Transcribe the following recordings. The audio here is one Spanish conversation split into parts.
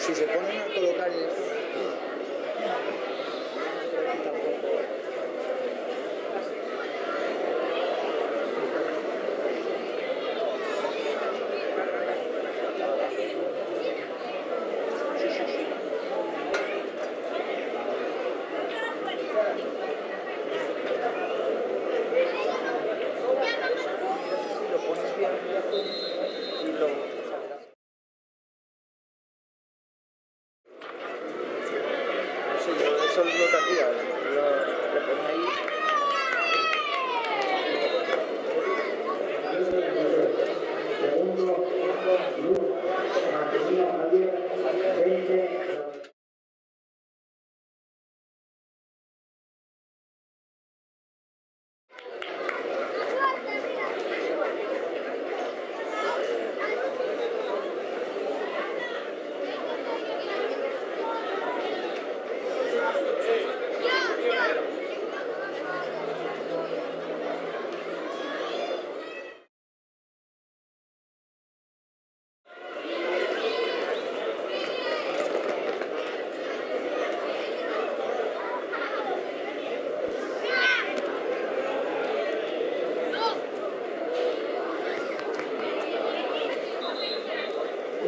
si se ponen a colocar en esto, lo pones bien y lo sacarás. No sé, yo eso es lo que hacía, lo ponía ahí. Segundo, Luz, Marcelino Javier, 20.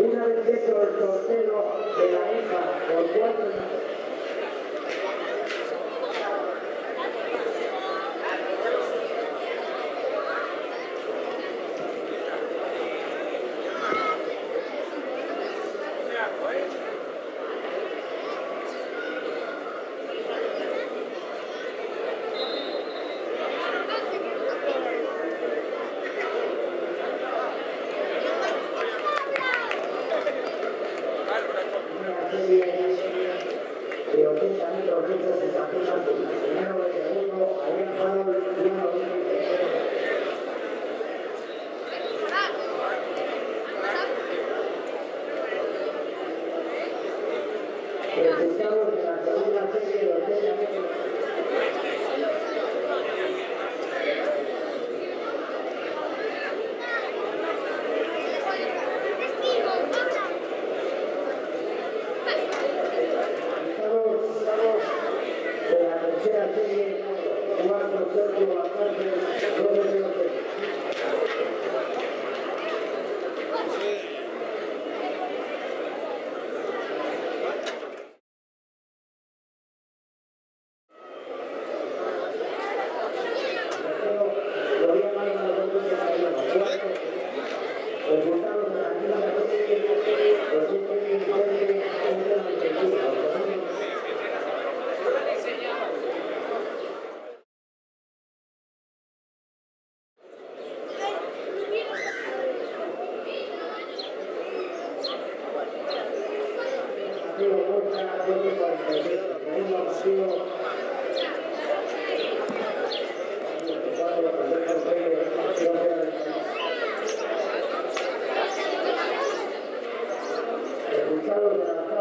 Una vez hecho el sorteo de la hija por 4 minutos. De 80 metros rectos en Patricia, primero de segundo, Ariel Farol, 1.20. Resultados de la segunda serie de 80 metros. De la tercera serie, 4 Sergio Bastante, 2-0-6. Resultados de la quinta serie, 227, 195. Resultados de la sala.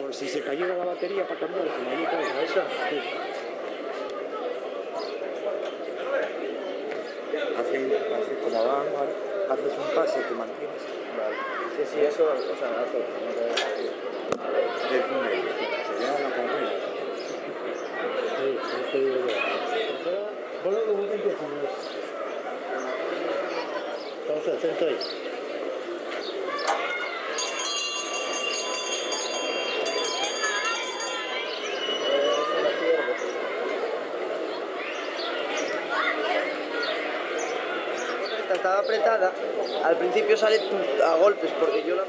Pues si se cayera la batería para cambiar, como ahí está esa. Sí. Hace como van, haces un pase, te mantienes. Vale. Sí, eso, o sea, hace. Del medio, se llena la compañía. Sí, no te digo yo. Bueno, como que empezamos. Entonces, atento ahí. Estaba apretada, al principio sale a golpes porque yo la...